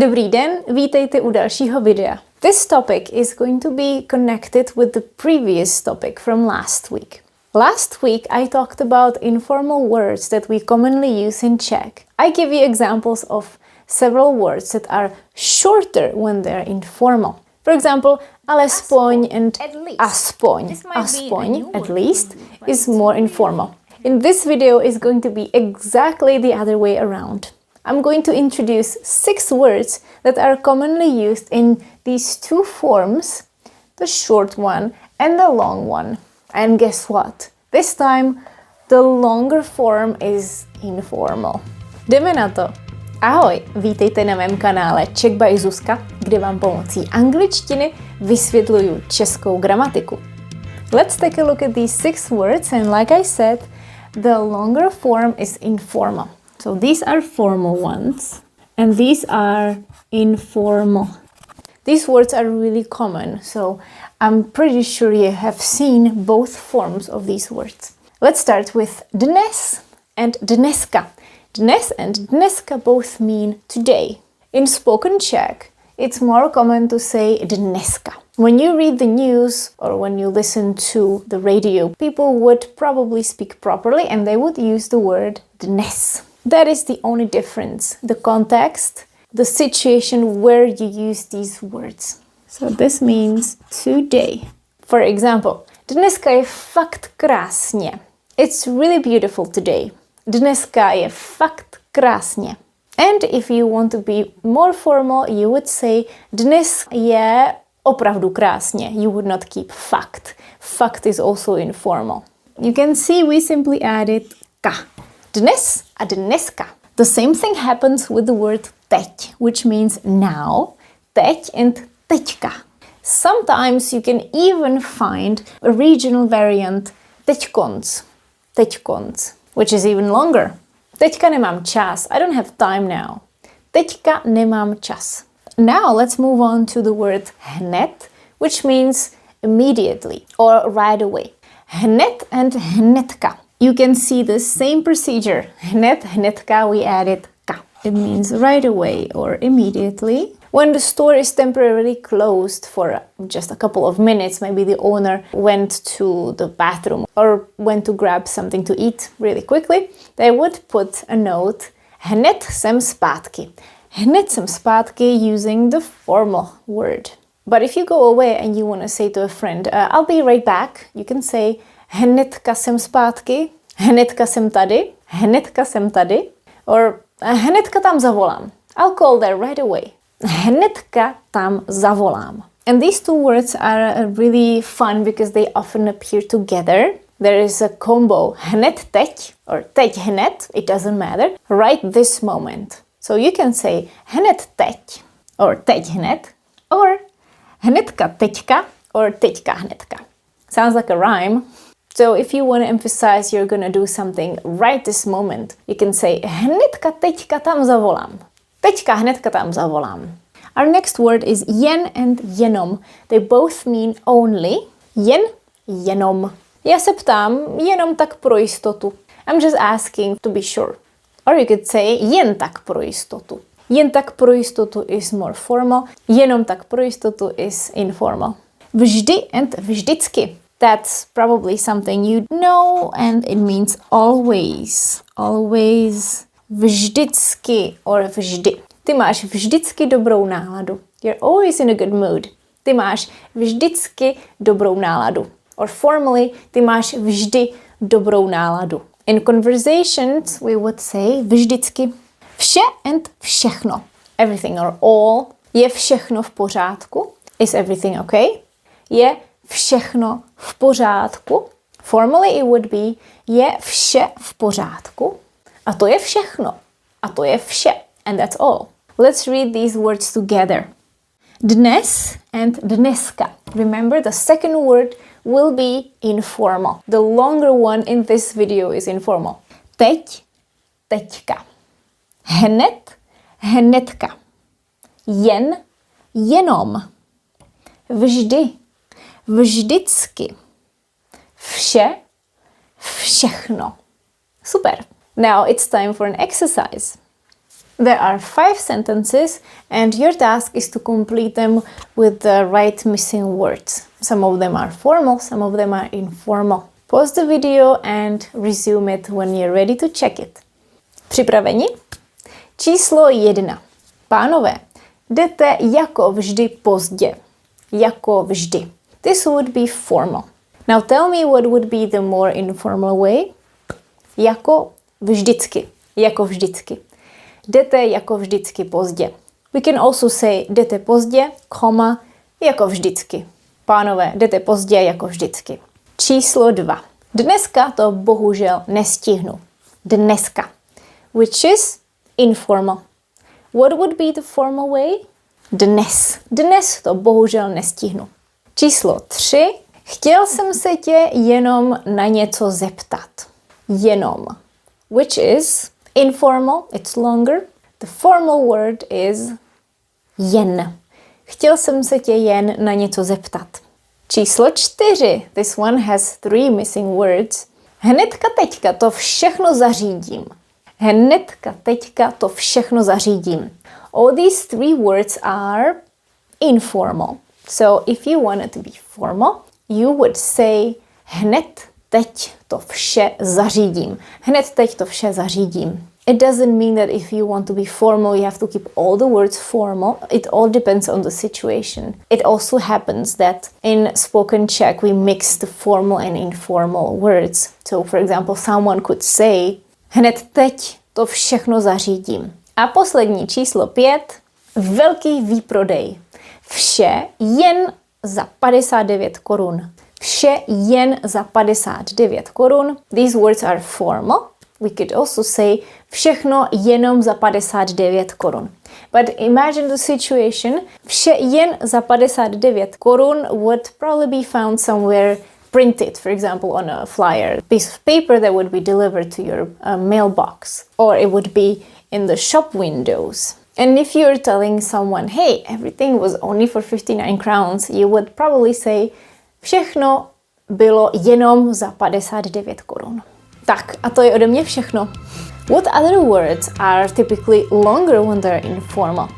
Dobrý den, vítejte u dalšího videa. This topic is going to be connected with the previous topic from last week. Last week I talked about informal words that we commonly use in Czech. I give you examples of several words that are shorter when they're informal. For example, alespoň and aspoň. Aspoň, at least, is more informal. In this video is going to be exactly the other way around. I'm going to introduce 6 words that are commonly used in these two forms, the short one and the long one. And guess what? This time, the longer form is informal. Jdeme na to. Ahoj, vítejte na mém kanále Czech by Zuzka, kde vám pomocí angličtiny vysvětluju českou gramatiku. Let's take a look at these 6 words, and like I said, the longer form is informal. So these are formal ones, and these are informal. These words are really common, so I'm pretty sure you have seen both forms of these words. Let's start with dnes and dneska. Dnes and dneska both mean today. In spoken Czech, it's more common to say dneska. When you read the news or when you listen to the radio, people would probably speak properly and they would use the word dnes. That is the only difference, the context, the situation where you use these words. So this means today. For example, dneska je fakt krásně. It's really beautiful today. Dneska je fakt krásně. And if you want to be more formal, you would say dnes je opravdu krásně. You would not keep fakt. Fakt is also informal. You can see we simply added ka. Dnes a dneska. The same thing happens with the word teď, which means now, teď and teďka. Sometimes you can even find a regional variant teďkonc, teďkonc, which is even longer. Teďka nemám čas. I don't have time now. Teďka nemám čas. Now let's move on to the word hned, which means immediately or right away. Hned and hnedka. You can see the same procedure. Hned, hnedka, we added ka. It means right away or immediately. When the store is temporarily closed for just a couple of minutes, maybe the owner went to the bathroom or went to grab something to eat really quickly, they would put a note, hned jsem zpátky. Hned jsem zpátky, using the formal word. But if you go away and you want to say to a friend, I'll be right back, you can say, hnedka jsem zpátky, hnedka jsem tady, hnedka jsem tady, or hnedka tam zavolám. I'll call there right away. Hnedka tam zavolám. And these two words are really fun because they often appear together. There is a combo, hned teď, or teď hned, it doesn't matter, right this moment. So you can say hned teď, or teď hned, or hnedka teďka, or teďka hnedka. Sounds like a rhyme. So if you want to emphasize you're gonna do something right this moment, you can say hnedka teďka tam zavolám. Teďka hnedka tam zavolám. Our next word is jen and jenom. They both mean only. Jen, jenom. Já se ptám jenom tak pro jistotu. I'm just asking to be sure. Or you could say jen tak pro jistotu. Jen tak pro jistotu is more formal. Jenom tak pro jistotu is informal. Vždy and vždycky. That's probably something you know, and it means always. Always. Vždycky or vždy. Ty máš vždycky dobrou náladu. You're always in a good mood. Ty máš vždycky dobrou náladu. Or formally, ty máš vždy dobrou náladu. In conversations, we would say vždycky. Vše and všechno. Everything or all. Je všechno v pořádku? Is everything okay? Je všechno v pořádku? Formally it would be je vše v pořádku? A to je všechno. A to je vše. And that's all. Let's read these words together. Dnes and dneska. Remember, the second word will be informal. The longer one in this video is informal. Teď, teďka. Hned, hnedka. Jen, jenom. Vždy, vždycky. Vše, všechno. Super. Now it's time for an exercise. There are 5 sentences and your task is to complete them with the right missing words. Some of them are formal, some of them are informal. Pause the video and resume it when you're ready to check it. Připraveni? Číslo 1. Pánové, jdete jako vždy pozdě. Jako vždy. This would be formal. Now tell me what would be the more informal way. Jako vždycky. Jako vždycky. Jdete jako vždycky pozdě. We can also say jdete pozdě, koma, jako vždycky. Pánové, jdete pozdě jako vždycky. Číslo 2. Dneska to bohužel nestihnu. Dneska. Which is informal. What would be the formal way? Dnes. Dnes to bohužel nestihnu. Číslo 3. Chtěl jsem se tě jenom na něco zeptat. Jenom. Which is informal, it's longer. The formal word is jen. Chtěl jsem se tě jen na něco zeptat. Číslo 4. This one has 3 missing words. Hnedka teďka to všechno zařídím. Hnedka teďka to všechno zařídím. All these 3 words are informal. So if you want it to be formal, you would say hned teď to vše zařídím. Hned teď to vše zařídím. It doesn't mean that if you want to be formal, you have to keep all the words formal. It all depends on the situation. It also happens that in spoken Czech, we mix the formal and informal words. So, for example, someone could say, hned teď to všechno zařídím. A poslední číslo 5, velký výprodej. Vše jen za 59 korun. Vše jen za 59 korun. These words are formal. We could also say všechno jenom za 59 korun. But imagine the situation. Vše jen za 59 korun would probably be found somewhere printed, for example, on a flyer, piece of paper that would be delivered to your mailbox, or it would be in the shop windows. And if you're telling someone, hey, everything was only for 59 crowns, you would probably say, všechno bylo jenom za 59 korun. Tak, a to je ode mě všechno. What other words are typically longer when they're informal?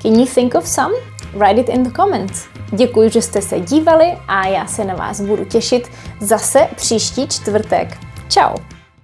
Can you think of some? Write it in the comments. Děkuji, že jste se dívali a já se na vás budu těšit zase příští čtvrtek. Ciao!